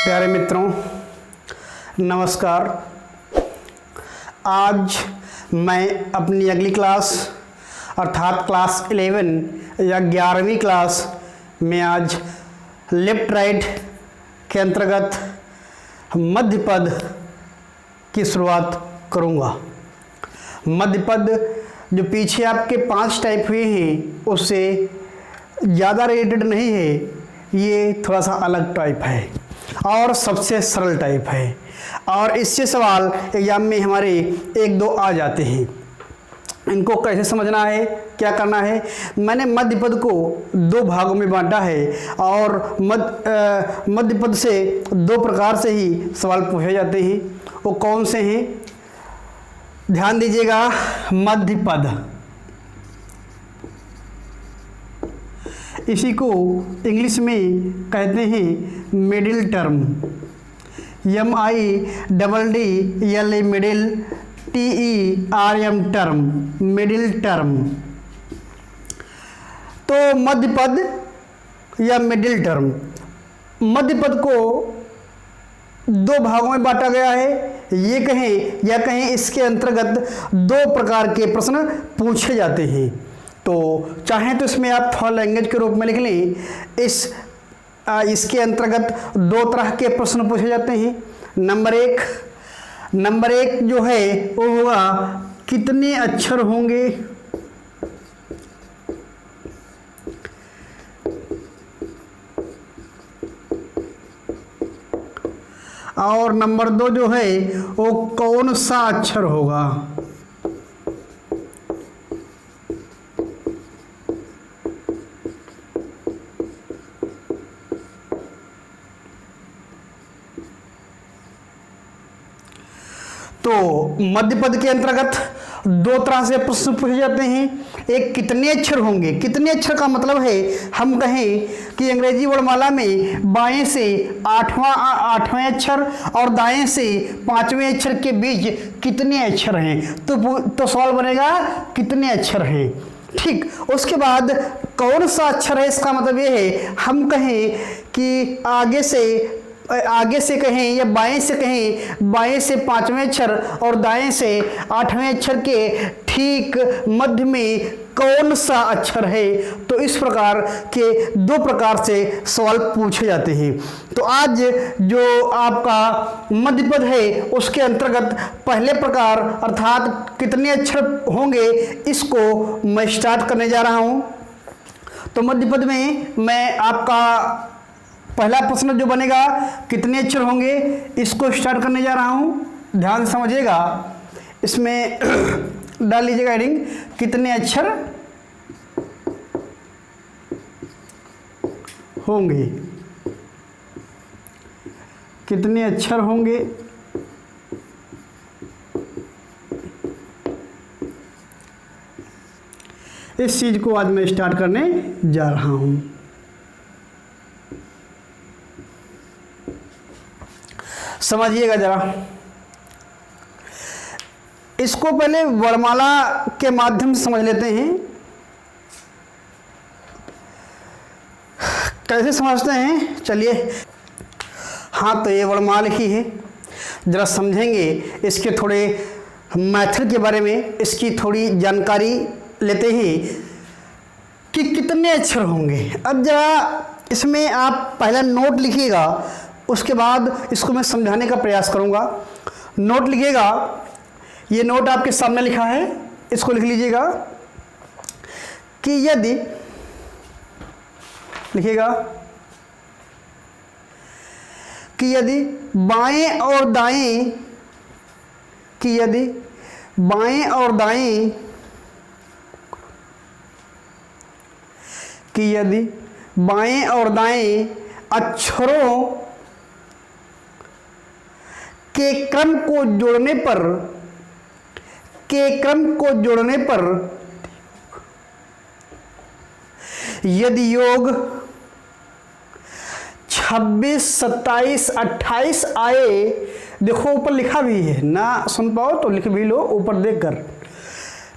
प्यारे मित्रों, नमस्कार। आज मैं अपनी अगली क्लास अर्थात क्लास 11 या 11वीं क्लास में आज लेफ्ट राइट के अंतर्गत मध्य पद की शुरुआत करूँगा। मध्य पद जो पीछे आपके 5 टाइप हुए हैं उससे ज़्यादा रिलेटेड नहीं है, ये थोड़ा सा अलग टाइप है और सबसे सरल टाइप है और इससे सवाल एग्जाम में हमारे 1-2 आ जाते हैं। इनको कैसे समझना है, क्या करना है। मैंने मध्य पद को 2 भागों में बांटा है और मध्य पद से 2 प्रकार से ही सवाल पूछे जाते हैं। वो कौन से हैं, ध्यान दीजिएगा। मध्य पद, इसी को इंग्लिश में कहते हैं middle term, MIDDL middle, TERM term, middle term. तो मध्य पद या मिडिल टर्म, मध्य पद को 2 भागों में बांटा गया है। ये कहें या कहें इसके अंतर्गत 2 प्रकार के प्रश्न पूछे जाते हैं। तो चाहें तो इसमें आप थोड़ा लैंग्वेज के रूप में लिख लें। इसके अंतर्गत 2 तरह के प्रश्न पूछे जाते हैं। नंबर एक जो है वो होगा कितने अक्षर होंगे, और नंबर 2 जो है वो कौन सा अक्षर होगा। तो मध्य पद के अंतर्गत 2 तरह से प्रश्न पूछे जाते हैं। एक कितने अक्षर होंगे। कितने अक्षर का मतलब है हम कहें कि अंग्रेजी वर्णमाला में बाएं से 8वां अक्षर और दाएं से 5वें अक्षर के बीच कितने अक्षर हैं। तो सवाल बनेगा कितने अक्षर हैं। ठीक, उसके बाद कौन सा अक्षर है, इसका मतलब ये है हम कहें कि आगे से कहें या बाएं से कहें, बाएं से 5वें अक्षर और दाएं से 8वें अक्षर के ठीक मध्य में कौन सा अक्षर है। तो इस प्रकार के 2 प्रकार से सवाल पूछे जाते हैं। तो आज जो आपका मध्य पद है उसके अंतर्गत पहले प्रकार अर्थात कितने अक्षर होंगे, इसको मैं स्टार्ट करने जा रहा हूं। तो मध्य पद में मैं आपका पहला प्रश्न जो बनेगा कितने अक्षर होंगे, इसको स्टार्ट करने जा रहा हूं। ध्यान से समझिएगा। इसमें डाल लीजिएगा हेडिंग कितने अक्षर होंगे। कितने अक्षर होंगे, इस चीज को आज मैं स्टार्ट करने जा रहा हूं। समझिएगा जरा। इसको पहले वर्णमाला के माध्यम से समझ लेते हैं। कैसे समझते हैं, चलिए। हाँ, तो ये वर्णमाला लिखी है, जरा समझेंगे। इसके थोड़े मेथड के बारे में इसकी थोड़ी जानकारी लेते हैं कि कितने अक्षर होंगे। अब जरा इसमें आप पहला नोट लिखिएगा, उसके बाद इसको मैं समझाने का प्रयास करूंगा। नोट लिखिएगा, ये नोट आपके सामने लिखा है, इसको लिख लीजिएगा कि यदि, लिखिएगा कि यदि बाएं और दाएं, कि यदि बाएं और दाएं, कि यदि बाएं और दाएं अक्षरों के क्रम को जोड़ने पर यदि योग 26, 27, 28 आए, देखो ऊपर लिखा भी है ना, सुन पाओ तो लिख भी लो ऊपर देखकर।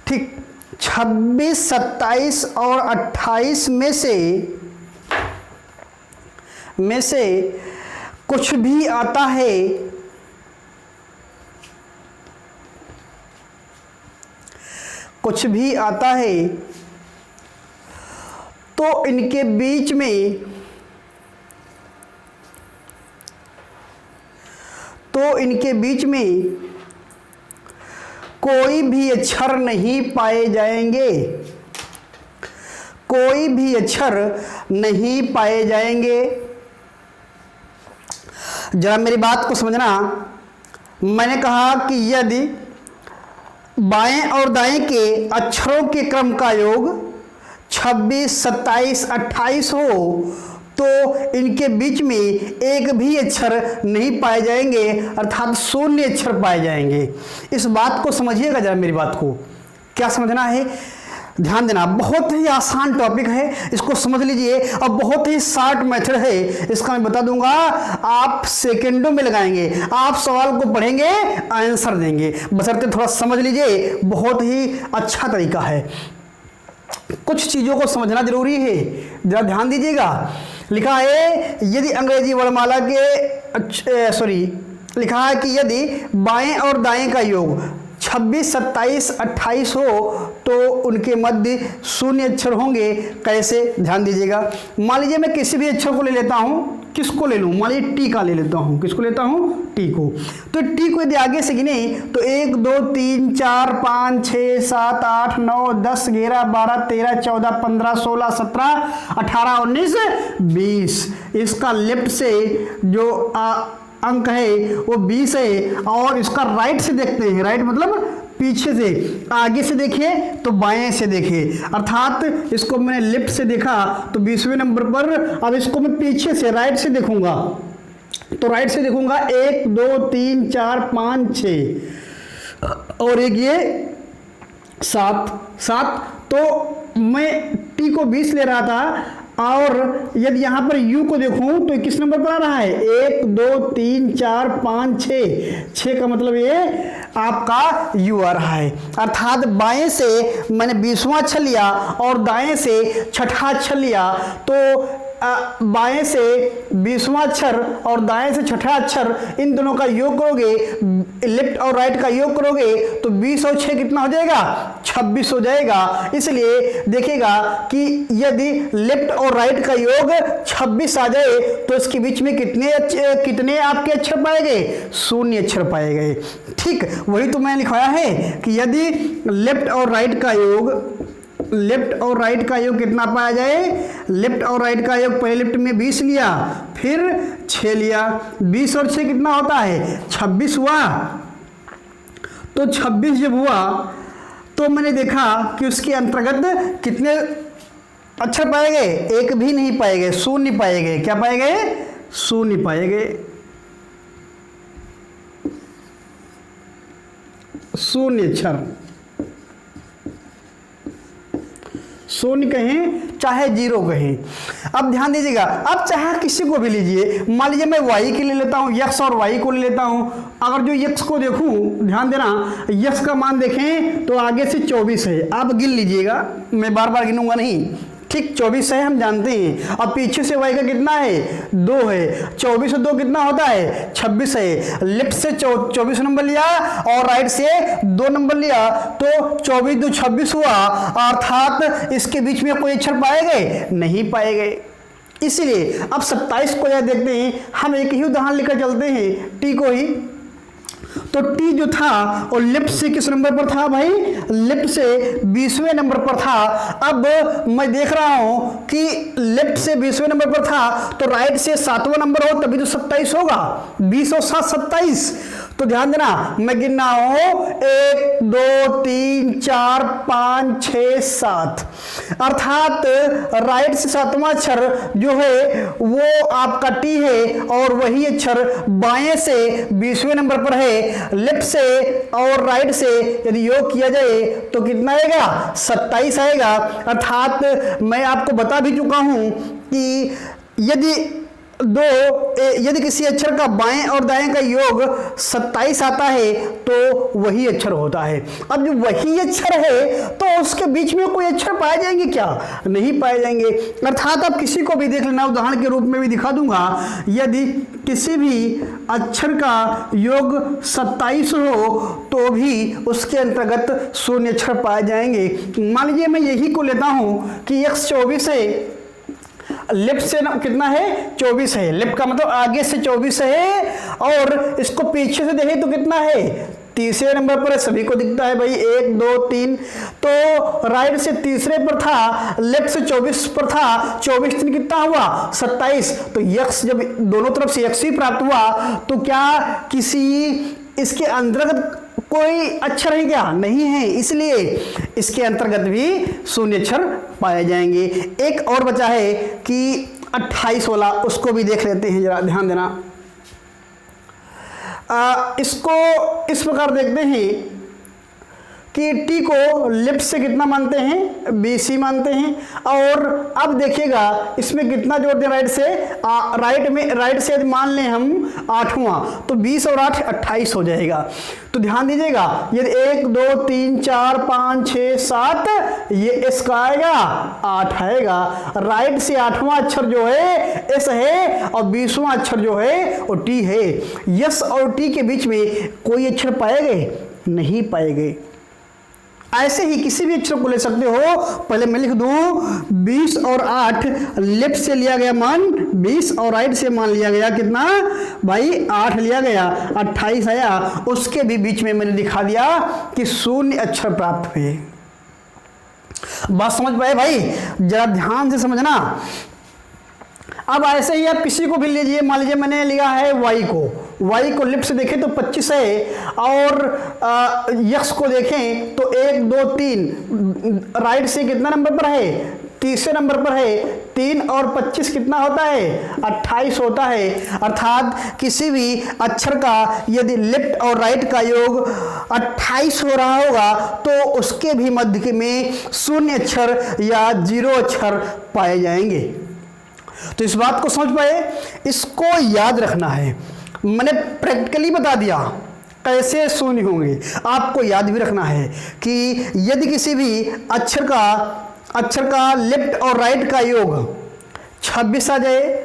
ठीक, 26, 27 और 28 में से कुछ भी आता है, कुछ भी आता है तो इनके बीच में, तो इनके बीच में कोई भी अक्षर नहीं पाए जाएंगे, कोई भी अक्षर नहीं पाए जाएंगे। जरा मेरी बात को समझना। मैंने कहा कि यदि बाएं और दाएं के अक्षरों के क्रम का योग 26, 27, 28 हो तो इनके बीच में एक भी अक्षर नहीं पाए जाएंगे, अर्थात शून्य अक्षर पाए जाएंगे। इस बात को समझिएगा जरा मेरी बात को। क्या समझना है, ध्यान देना। बहुत ही आसान टॉपिक है, इसको समझ लीजिए, और बहुत ही शॉर्ट मेथड है। इसका मैं बता दूंगा, आप सेकंडों में लगाएंगे, आप सवाल को पढ़ेंगे, आंसर देंगे, बशर्ते थोड़ा समझ लीजिए। बहुत ही अच्छा तरीका है। कुछ चीजों को समझना जरूरी है, जरा ध्यान दीजिएगा। लिखा है यदि अंग्रेजी वर्णमाला के लिखा है कि यदि बाएं और दाएं का योग 26, 27, 28 हो तो उनके मध्य शून्य अक्षर होंगे। कैसे, ध्यान दीजिएगा। मान लीजिए मैं किसी भी अक्षर को ले लेता हूँ, किसको ले लूँ, मान लीजिए टी का ले लेता हूँ। किसको लेता हूँ, टी को। तो टी को यदि आगे से गिने तो 1, 2, 3, 4, 5, 6, 7, 8, 9, 10, 11, 12, 13, 14, 15, 16, 17, 18, 19, 20। इसका लेफ्ट से जो अंक है वो 20 है, और इसका राइट से देखते हैं। राइट मतलब पीछे से, आगे से देखें तो बाएं से देखें, अर्थात इसको मैंने लेफ्ट से देखा तो 20वें नंबर पर। अब इसको मैं पीछे से राइट से देखूंगा तो राइट से देखूंगा 1, 2, 3, 4, 5, 6 और एक ये 7। तो मैं टी को 20 ले रहा था, और यदि यहाँ पर u को देखूं तो किस नंबर पर आ रहा है, 1, 2, 3, 4, 5, 6 का मतलब ये आपका u आ रहा है। अर्थात बाएं से मैंने 20वां अक्षर लिया और दाएं से छठा अक्षर लिया, तो बाएं से 20वां अक्षर और दाएं से छठा अक्षर, इन दोनों का योग करोगे, लेफ्ट और राइट का योग करोगे तो 20 और 6 कितना हो जाएगा, 26 हो जाएगा। इसलिए देखिएगा कि यदि लेफ्ट और राइट का योग 26 आ जाए तो इसके बीच में कितने आपके अक्षर पाए गए, शून्य अक्षर पाए गए। ठीक वही तो मैंने लिखवाया है कि यदि लेफ्ट और राइट का योग कितना पाया जाए, लेफ्ट और राइट का योग, पहले लेफ्ट में 20 लिया, फिर 6 लिया, 20 और 6 कितना होता है, 26 हुआ। तो 26 जब हुआ तो मैंने देखा कि उसके अंतर्गत कितने अक्षर पाए गए, एक भी नहीं पाए गए, शून्य पाए गए। क्या पाए गए, शून्य पाए गए, शून्य अक्षर। शून्य कहें चाहे 0 कहें। अब ध्यान दीजिएगा, अब चाहे किसी को भी लीजिए, मान लीजिए मैं y के ले लेता हूँ, x और y को ले लेता हूँ। अगर जो x को देखूं, ध्यान देना, x का मान देखें तो आगे से 24 है। आप गिन लीजिएगा, मैं बार बार गिनूंगा नहीं। ठीक 24 है, हम जानते हैं। अब पीछे से y का कितना है, 2 है। 24 और 2 कितना होता है, 26 है। लेफ्ट से 24 नंबर लिया और राइट से 2 नंबर लिया तो 24 2 26 हुआ। अर्थात इसके बीच में कोई अक्षर पाए गए, नहीं पाए गए। इसलिए अब 27 को यह देखते हैं, हम एक ही उदाहरण लेकर चलते हैं, टी को ही। तो टी जो था और लेफ्ट से किस नंबर पर था भाई, लेफ्ट से 20वें नंबर पर था। अब मैं देख रहा हूं कि लेफ्ट से 20वें नंबर पर था तो राइट से 7वां नंबर हो तभी तो 27 होगा। 20 और 7 27। तो ध्यान देना, मैं गिन रहा हूं 1 2 3 4 5 6 7। अर्थात राइट से 7वां अक्षर जो है वो आपका टी है, और वही अक्षर बाएं से 20वें नंबर पर है। लेफ्ट से और राइट से यदि योग किया जाए तो कितना आएगा, 27 आएगा। अर्थात मैं आपको बता भी चुका हूं कि यदि यदि किसी अक्षर का बाएं और दाएं का योग 27 आता है तो वही अक्षर होता है। अब जो वही अक्षर है तो उसके बीच में कोई अक्षर पाए जाएंगे क्या? नहीं पाए जाएंगे। अर्थात आप किसी को भी देख लेना, उदाहरण के रूप में भी दिखा दूंगा। यदि किसी भी अक्षर का योग 27 हो तो भी उसके अंतर्गत शून्य अक्षर पाए जाएंगे। मान लीजिए मैं यही को लेता हूं कि x 24 है, लेफ्ट से कितना है 24 है, लेफ्ट का मतलब आगे से 24 है, और इसको पीछे से देखें तो कितना है, तीसरे नंबर पर है। सभी को दिखता है भाई 1 2 3, तो राइट से तीसरे पर था, लेफ्ट से 24 पर था, 24 3 कितना हुआ 27। तो x जब दोनों तरफ से x ही प्राप्त हुआ तो क्या किसी इसके अंतर्गत कोई अक्षर है क्या? नहीं है, इसलिए इसके अंतर्गत भी शून्य अक्षर पाए जाएंगे। एक और बचा है कि 28 वाला, उसको भी देख लेते हैं, जरा ध्यान देना। इसको इस प्रकार देखते हैं कि टी को लेफ्ट से कितना मानते हैं, BC मानते हैं, और अब देखिएगा इसमें कितना जोड़ दें राइट से, राइट से यदि मान लें हम 8वां तो 20 और 8 28 हो जाएगा। तो ध्यान दीजिएगा, यदि 1 2 3 4 5 6 7 ये इसका आएगा 8 आएगा। राइट से 8वां अक्षर जो है एस है और 20वां अक्षर जो है वो टी है। यस और टी के बीच में कोई अक्षर पाएंगे? नहीं पाएंगे। ऐसे ही किसी भी अक्षर को ले सकते हो। पहले मैं लिख दूं 20 और 8, लेफ्ट से लिया गया मान 20 और राइट से मान लिया गया कितना भाई 8 लिया गया, 28 आया। उसके भी बीच में मैंने दिखा दिया कि शून्य अक्षर प्राप्त हुए। बात समझ पाए भाई? जरा ध्यान से समझना। अब ऐसे ही आप किसी को भी लीजिए, मान लीजिए मैंने लिया है y को लेफ्ट से देखें तो 25 है, और यक्स को देखें तो 1 2 3, राइट से कितना नंबर पर है, तीसरे नंबर पर है। 3 और 25 कितना होता है 28 होता है। अर्थात किसी भी अक्षर का यदि लेफ्ट और राइट का योग 28 हो रहा होगा तो उसके भी मध्य में शून्य अक्षर या 0 अक्षर पाए जाएंगे। तो इस बात को समझ पाए, इसको याद रखना है। मैंने प्रैक्टिकली बता दिया कैसे शून्य होंगे, आपको याद भी रखना है कि यदि किसी भी अक्षर का लेफ्ट और राइट का योग 26 आ जाए,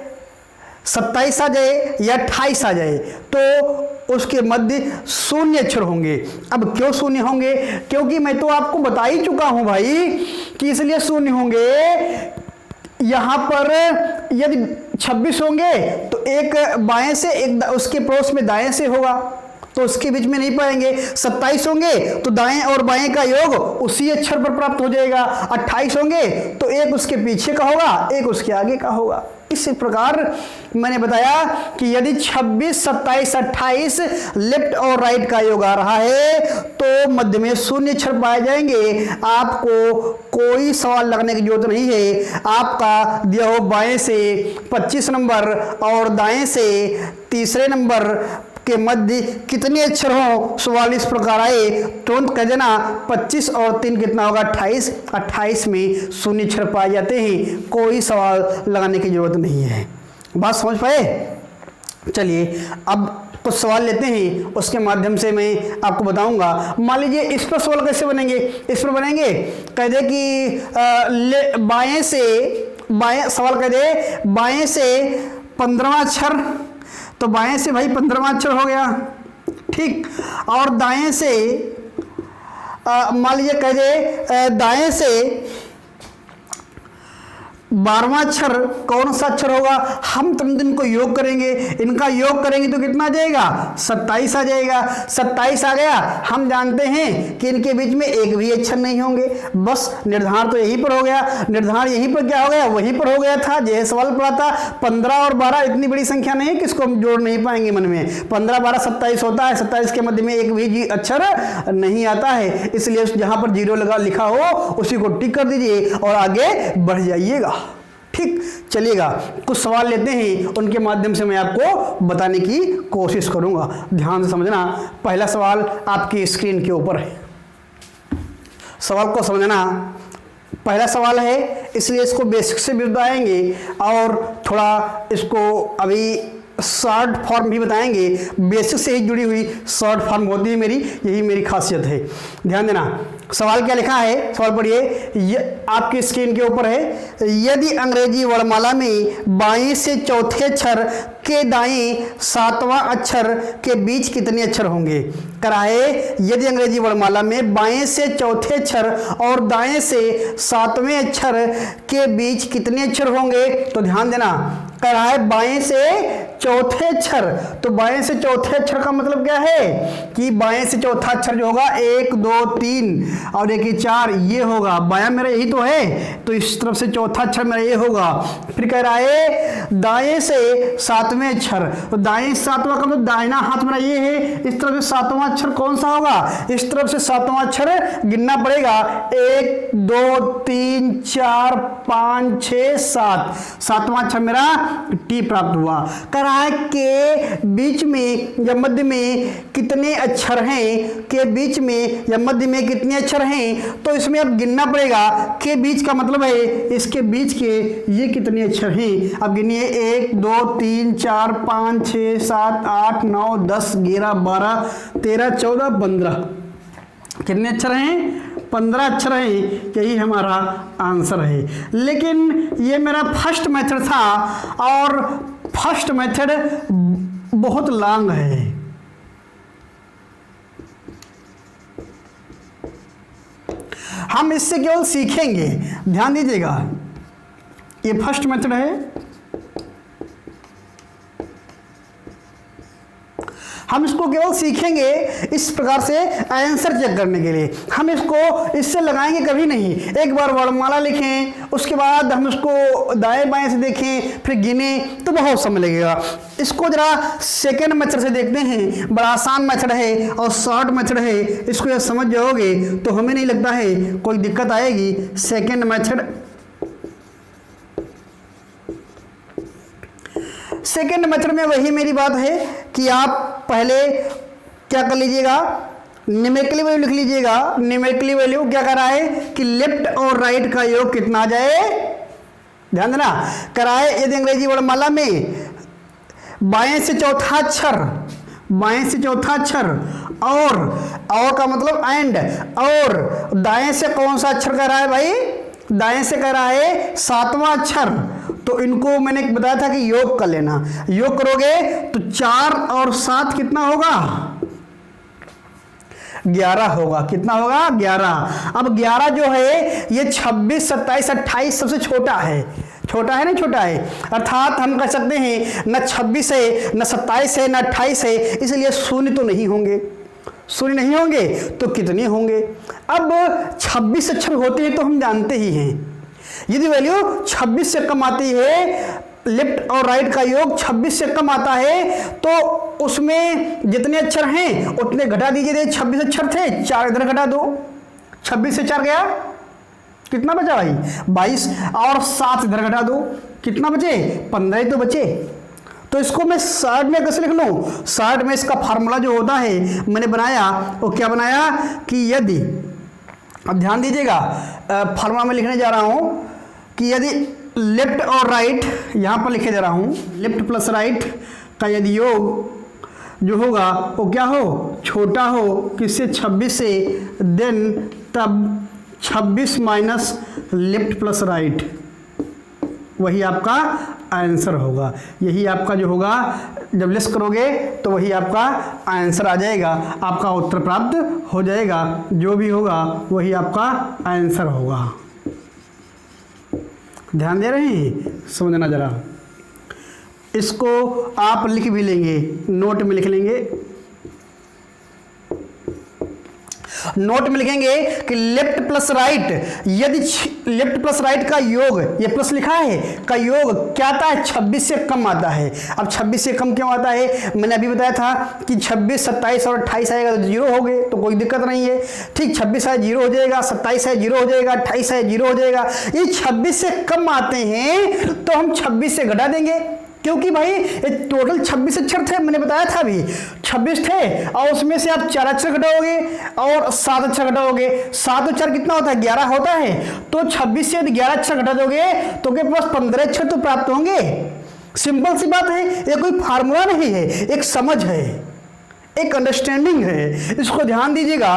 27 आ जाए या 28 आ जाए तो उसके मध्य शून्य अक्षर होंगे। अब क्यों शून्य होंगे? क्योंकि मैं तो आपको बता ही चुका हूं भाई कि इसलिए शून्य होंगे। यहां पर यदि 26 होंगे तो एक बाएं से एक उसके पड़ोस में दाएं से होगा तो उसके बीच में नहीं पाएंगे। 27 होंगे तो दाएं और बाएं का योग उसी अक्षर पर प्राप्त हो जाएगा। 28 होंगे तो एक उसके पीछे का होगा, एक उसके आगे का होगा। इसी प्रकार मैंने बताया कि यदि 26 27 28 लेफ्ट और राइट का योग आ रहा है तो मध्य में शून्य अक्षर पाए जाएंगे। आपको कोई सवाल लगने की जरूरत नहीं है। आपका दिया हो बाएं से 25 नंबर और दाएं से तीसरे नंबर के मध्य कितने अक्षर हो, सवाल इस प्रकार आए तुरंत कह देना 25 और 3 कितना होगा 28। 28 में शून्य अक्षर पाए जाते हैं, कोई सवाल लगाने की जरूरत नहीं है। बात समझ पाए? चलिए अब कुछ सवाल लेते हैं, उसके माध्यम से मैं आपको बताऊंगा। मान लीजिए इस पर सवाल कैसे बनेंगे, इस पर बनेंगे कह दे कि बाएं सवाल कह दे बाएं से 15वां अक्षर, तो बाएं से भाई 15वां अक्षर हो गया, ठीक। और दाएं से मान लीजिए कह दे दाएं से 12वां अक्षर कौन सा अक्षर होगा। हम तुरंत इनको योग करेंगे, इनका योग करेंगे तो कितना आ जाएगा 27 आ जाएगा। 27 आ गया। हम जानते हैं कि इनके बीच में एक भी अक्षर नहीं होंगे। बस निर्धारण तो यहीं पर हो गया। निर्धारण यहीं पर क्या हो गया, वहीं पर हो गया था जैसे सवाल पड़ा था। 15 और 12 इतनी बड़ी संख्या नहीं है कि इसको हम जोड़ नहीं पाएंगे मन में। 15 12 27 होता है। 27 के मध्य में एक भी अक्षर नहीं आता है, इसलिए जहां पर 0 लगा लिखा हो उसी को टिक कर दीजिए और आगे बढ़ जाइएगा, ठीक। चलिएगा कुछ सवाल लेते हैं, उनके माध्यम से मैं आपको बताने की कोशिश करूंगा। ध्यान से समझना। पहला सवाल आपकी स्क्रीन के ऊपर है। सवाल को समझना। पहला सवाल है, इसलिए इसको बेसिक से भी बताएंगे और थोड़ा इसको अभी शॉर्ट फॉर्म भी बताएंगे। बेसिक से ही जुड़ी हुई शॉर्ट फॉर्म होती है मेरी, यही मेरी खासियत है। ध्यान देना, सवाल क्या लिखा है, सवाल पढ़िए, आपकी स्क्रीन के ऊपर है। यदि अंग्रेजी वर्णमाला में बाएं से चौथे अक्षर के दाएं सातवां अक्षर के बीच कितने अक्षर होंगे? कराए, यदि अंग्रेजी वर्णमाला में बाएं से चौथे अक्षर और दाएं से सातवें अक्षर के बीच कितने अक्षर होंगे? तो ध्यान देना, करा है बाएं से चौथे अक्षर, तो बाएं से चौथे अक्षर का मतलब क्या है कि बाएं से चौथा अक्षर जो होगा 1 2 3 और 1 4 ये होगा। बायां मेरा यही तो है, तो इस तरफ से चौथा अक्षर मेरा ये होगा। फिर कह रहा है दाएं से सातवें अक्षर, तो दाएं सातवां का मतलब दाहिना हाथ मेरा ये है, इस तरफ से सातवां अक्षर कौन सा होगा? इस तरफ से सातवां अक्षर गिनना पड़ेगा, 1 2 3 4 5 6 7, सातवां अक्षर मेरा टी प्राप्त हुआ। कह रहा है के बीच में या मध्य में कितने अक्षर हैं, के बीच में या मध्य में कितने अक्षर हैं, तो इसमें अब गिनना पड़ेगा। के बीच का मतलब है इसके बीच के ये कितने अक्षर हैं, अब गिनिए 1 2 3 4 5 6 7 8 9 10 11 12 13 14 15, कितने अक्षर हैं? 15 अक्षर है। यही हमारा आंसर है। लेकिन ये मेरा फर्स्ट मेथड था और फर्स्ट मेथड बहुत लॉन्ग है। हम इससे केवल सीखेंगे, ध्यान दीजिएगा, ये फर्स्ट मेथड है। हम इसको केवल सीखेंगे इस प्रकार से आंसर चेक करने के लिए। हम इसको इससे लगाएंगे कभी नहीं। एक बार वर्णमाला लिखें, उसके बाद हम इसको दाएं बाएं से देखें, फिर गिने, तो बहुत समय लगेगा। इसको जरा सेकेंड मेथड से देखते हैं, बड़ा आसान मेथड है और शॉर्ट मेथड है। इसको जब समझ जाओगे तो हमें नहीं लगता है कोई दिक्कत आएगी। सेकेंड मेथड, सेकेंड मेथड में वही मेरी बात है कि आप पहले क्या कर लीजिएगा, न्यूमेरिकली वैल्यू लिख लीजिएगा। न्यूमेरिकली वैल्यू क्या कर रहा है कि लेफ्ट और राइट का योग कितना आ जाए, ध्यान देना। कराए यदि अंग्रेजी वर्णमाला में बाएं से चौथा अक्षर, बाएं से चौथा अक्षर और का मतलब एंड, और दाएं से कौन सा अक्षर कह रहा है भाई? दाएं से कह रहा है सातवां अक्षर। तो इनको मैंने बताया था कि योग कर लेना। योग करोगे तो 4 और 7 कितना होगा? 11 होगा। कितना होगा? 11। अब 11 जो है ये 26 27 28 सबसे छोटा है। छोटा है ना, छोटा है, अर्थात हम कह सकते हैं न 26 है न 27 है न 28 है, इसलिए शून्य तो नहीं होंगे। शून्य नहीं होंगे तो कितने होंगे? अब 26 अक्षर होते हैं तो हम जानते ही हैं, यदि वैल्यू 26 से कम आती है, लेफ्ट और राइट का योग 26 से कम आता है, तो उसमें जितने अक्षर हैं उतने घटा दीजिए। 26 अक्षर थे, 4 इधर घटा दो, 26 से 4 गया, कितना बचा भाई? 22, और 7 इधर घटा दो, कितना बचे? 15 ही तो बचे। तो इसको मैं शॉर्ट में कैसे लिख लूँ? शॉर्ट में इसका फार्मूला जो होता है मैंने बनाया, वो क्या बनाया कि यदि, अब ध्यान दीजिएगा, फार्मूला में लिखने जा रहा हूँ कि यदि लेफ्ट और राइट, यहाँ पर लिखे जा रहा हूँ, लेफ्ट प्लस राइट का यदि योग जो होगा वो क्या हो? छोटा हो किससे? 26 से, देन तब 26 माइनस लेफ्ट प्लस राइट, वही आपका आंसर होगा। यही आपका जो होगा, जब लेस करोगे तो वही आपका आंसर आ जाएगा, आपका उत्तर प्राप्त हो जाएगा। जो भी होगा वही आपका आंसर होगा। ध्यान दे रहे हैं? समझना जरा। इसको आप लिख भी लेंगे, नोट में लिख लेंगे। नोट में लिखेंगे कि लेफ्ट प्लस राइट, यदि लेफ्ट प्लस राइट का योग, ये प्लस लिखा है, का योग क्या आता है? 26 से कम आता है। अब 26 से कम क्यों आता है? मैंने अभी बताया था कि 26 27 और 28 आएगा तो 0 हो गए, तो कोई दिक्कत नहीं है। ठीक, 26 है 0 हो जाएगा, 27 है 0 हो जाएगा, 28 है 0 हो जाएगा। ये 26 से कम आते हैं तो हम 26 से घटा देंगे, क्योंकि भाई ये टोटल 26 अक्षर थे, मैंने बताया था अभी 26 थे, और उसमें से आप 4 अक्षर घटाओगे और 7 अक्षर घटाओगे। 7 अक्षर कितना होता है? 11 होता है। तो 26 से यदि 11 अक्षर घटा दोगे तो के पास 15 अक्षर तो प्राप्त होंगे। सिंपल सी बात है, ये कोई फार्मूला नहीं है, एक समझ है, एक अंडरस्टैंडिंग है, इसको ध्यान दीजिएगा।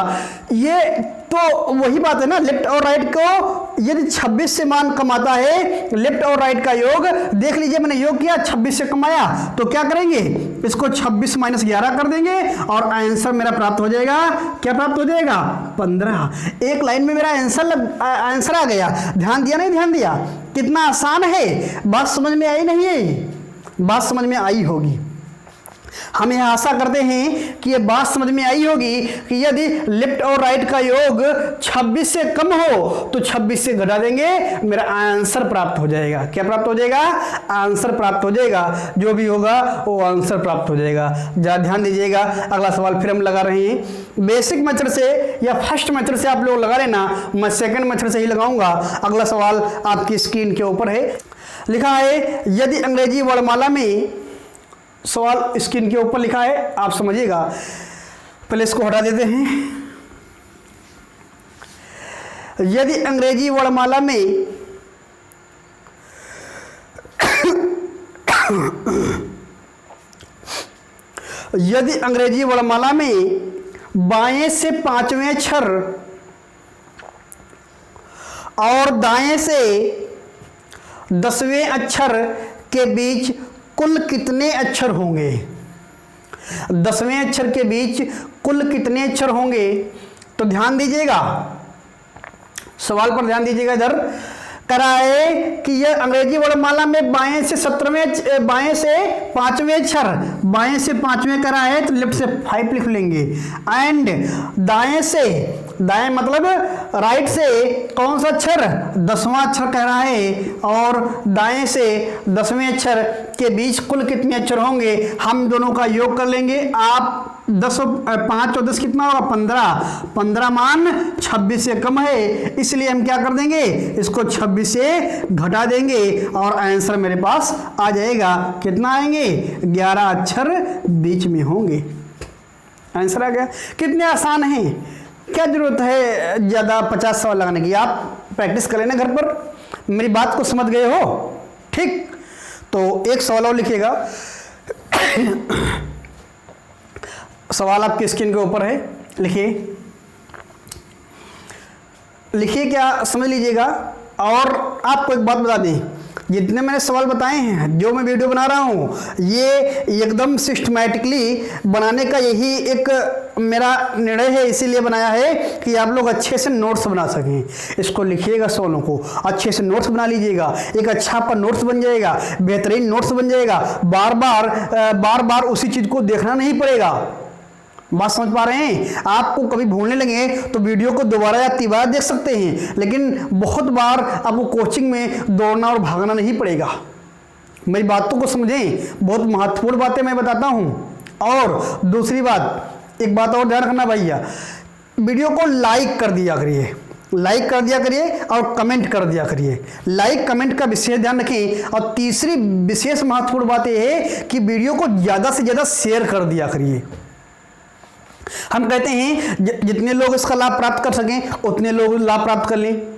ये तो वही बात है ना, लेफ्ट और राइट को यदि 26 से मान कमाता है, लेफ्ट और राइट का योग देख लीजिए, मैंने योग किया 26 से कमाया, तो क्या करेंगे, इसको 26 माइनस 11 कर देंगे और आंसर मेरा प्राप्त हो जाएगा। क्या प्राप्त हो जाएगा? 15। एक लाइन में मेरा आंसर आ गया। ध्यान दिया नहीं ध्यान दिया? कितना आसान है। बात समझ में आई नहीं है? बात समझ में आई होगी। हम यह आशा करते हैं कि ये बात समझ में आई होगी कि यदि लेफ्ट और राइट का योग 26 से कम हो तो 26 से घटा देंगे, मेरा आंसर प्राप्त हो जाएगा। क्या प्राप्त हो जाएगा? आंसर प्राप्त हो जाएगा। जो भी होगा वो आंसर प्राप्त हो जाएगा। जरा ध्यान दीजिएगा। अगला सवाल फिर हम लगा रहे हैं। बेसिक मेथड से या फर्स्ट मेथड से आप लोग लगा लेना, मैं सेकंड मेथड से ही लगाऊंगा। अगला सवाल आपकी स्क्रीन के ऊपर है। लिखा है, यदि अंग्रेजी वर्णमाला में, सवाल स्क्रीन के ऊपर लिखा है, आप समझिएगा। पहले इसको हटा देते हैं। यदि अंग्रेजी वर्णमाला में यदि अंग्रेजी वर्णमाला में बाएं से 5वें अक्षर और दाएं से 10वें अक्षर के बीच कुल कितने अक्षर होंगे? 10वें अक्षर के बीच कुल कितने अक्षर होंगे? तो ध्यान दीजिएगा, सवाल पर ध्यान दीजिएगा। इधर करा है कि यह अंग्रेजी वर्णमाला में बाएं से 5वें अक्षर, बाएं से 5वें करा है तो लेफ्ट से 5 लिख लेंगे। एंड दाएं मतलब राइट से कौन सा अक्षर? 10वां अक्षर कह रहा है। और दाएं से 10वें अक्षर के बीच कुल कितने अक्षर होंगे? हम दोनों का योग कर लेंगे। आप 5 और 10 कितना होगा? 15। 15 मान 26 से कम है, इसलिए हम क्या कर देंगे, इसको 26 से घटा देंगे और आंसर मेरे पास आ जाएगा। कितना आएंगे? 11 अक्षर बीच में होंगे। आंसर आ गया। कितने आसान है, क्या जरूरत है ज़्यादा 50 सवाल लगाने की? आप प्रैक्टिस कर लेना घर पर। मेरी बात को समझ गए हो? ठीक, तो एक सवाल और लिखिएगा। सवाल आपकी स्क्रीन के ऊपर है, लिखिए। लिखिए, क्या समझ लीजिएगा। और आपको एक बात बता दें, जितने मैंने सवाल बताए हैं, जो मैं वीडियो बना रहा हूँ, ये एकदम सिस्टमैटिकली बनाने का यही एक मेरा निर्णय है। इसीलिए बनाया है कि आप लोग अच्छे से नोट्स बना सकें। इसको लिखिएगा, सवालों को अच्छे से नोट्स बना लीजिएगा। एक अच्छा आपका नोट्स बन जाएगा, बेहतरीन नोट्स बन जाएगा। बार बार उसी चीज़ को देखना नहीं पड़ेगा। बात समझ पा रहे हैं? आपको कभी भूलने लगे तो वीडियो को दोबारा या तिबारा देख सकते हैं, लेकिन बहुत बार आपको कोचिंग में दौड़ना और भागना नहीं पड़ेगा। मेरी बातों को समझें, बहुत महत्वपूर्ण बातें मैं बताता हूँ। और दूसरी बात, एक बात और ध्यान रखना भैया, वीडियो को लाइक कर दिया करिए, लाइक कर दिया करिए और कमेंट कर दिया करिए। लाइक कमेंट का विशेष ध्यान रखें। और तीसरी विशेष महत्वपूर्ण बात यह है कि वीडियो को ज़्यादा से ज़्यादा शेयर कर दिया करिए। हम कहते हैं जितने लोग इसका लाभ प्राप्त कर सकें उतने लोग लाभ प्राप्त कर लें।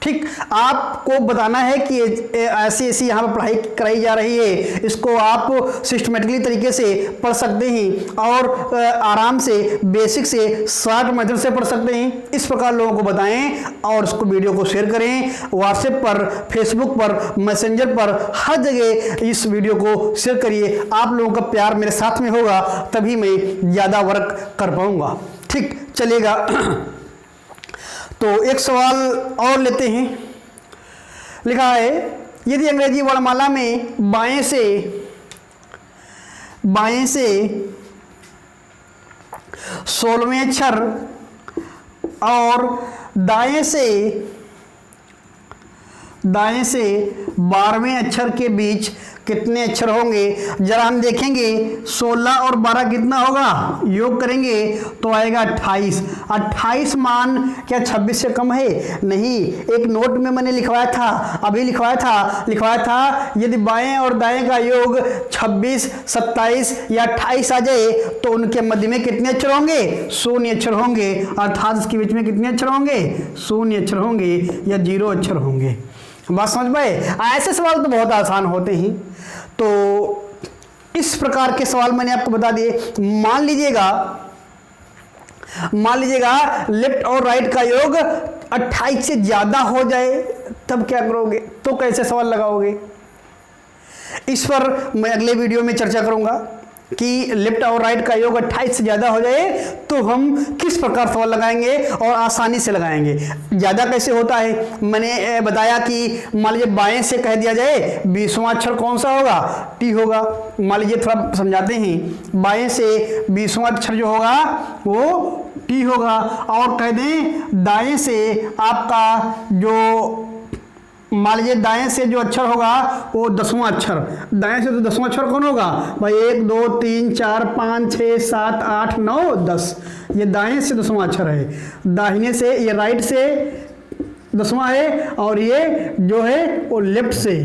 ठीक, आपको बताना है कि ऐसी ऐसी यहाँ पर पढ़ाई कराई जा रही है, इसको आप सिस्टमेटिकली तरीके से पढ़ सकते हैं और आराम से बेसिक से शॉर्ट मेथड से पढ़ सकते हैं। इस प्रकार लोगों को बताएं और इसको वीडियो को शेयर करें। व्हाट्सएप पर, फेसबुक पर, मैसेंजर पर, हर जगह इस वीडियो को शेयर करिए। आप लोगों का प्यार मेरे साथ में होगा तभी मैं ज़्यादा वर्क कर पाऊँगा। ठीक, चलेगा। तो एक सवाल और लेते हैं। लिखा है, यदि अंग्रेजी वर्णमाला में बाएं से 16वें अक्षर और दाएं से दाएं से 12वें अक्षर के बीच कितने अक्षर होंगे? जरा हम देखेंगे 16 और 12 कितना होगा, योग करेंगे तो आएगा 28। 28 मान क्या 26 से कम है? नहीं। एक नोट में मैंने लिखवाया था, अभी लिखवाया था यदि बाएं और दाएं का योग 26, 27 या 28 आ जाए तो उनके मध्य में कितने अक्षर होंगे? 0 अक्षर होंगे। अर्थात इसके बीच में कितने अक्षर होंगे? 0 अक्षर होंगे या 0 अक्षर होंगे। बात समझ पाए? ऐसे सवाल तो बहुत आसान होते हैं। तो इस प्रकार के सवाल मैंने आपको बता दिए। मान लीजिएगा लेफ्ट और राइट का योग 28 से ज्यादा हो जाए, तब क्या करोगे? तो कैसे सवाल लगाओगे? इस पर मैं अगले वीडियो में चर्चा करूंगा कि लेफ्ट और राइट का योग 28 से ज्यादा हो जाए तो हम किस प्रकार सवाल लगाएंगे और आसानी से लगाएंगे। ज्यादा कैसे होता है? मैंने बताया कि मान लीजिए बाएं से कह दिया जाए 20वां अक्षर कौन सा होगा? टी होगा। मान लीजिए थोड़ा समझाते हैं, बाएं से 20वां अक्षर जो होगा वो टी होगा। और कह दें दाएं से आपका जो, मान लीजिए दाएं से जो अक्षर होगा वो 10वां अक्षर, दाएं से तो 10वां अक्षर कौन होगा भाई? 1 2 3 4 5 6 7 8 9 10, ये दाएं से 10वां अक्षर है। दाहिने से, ये राइट से 10वां है और ये जो है वो लेफ्ट से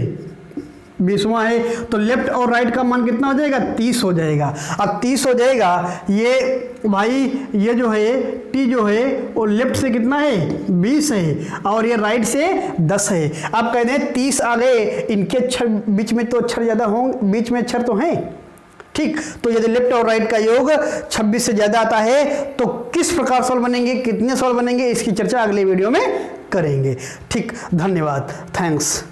20वां है। तो लेफ्ट और राइट का मान कितना हो जाएगा? 30 हो जाएगा। अब 30 हो जाएगा, ये भाई ये जो है टी जो है वो लेफ्ट से कितना है? 20 है और ये राइट से 10 है। अब कहते हैं 30 आ गए, इनके अक्षर बीच में तो अक्षर ज्यादा होंगे, बीच में अक्षर तो हैं, ठीक। तो यदि लेफ्ट और राइट का योग 26 से ज्यादा आता है तो किस प्रकार सवाल बनेंगे, कितने सवाल बनेंगे, इसकी चर्चा अगले वीडियो में करेंगे। ठीक, धन्यवाद, थैंक्स।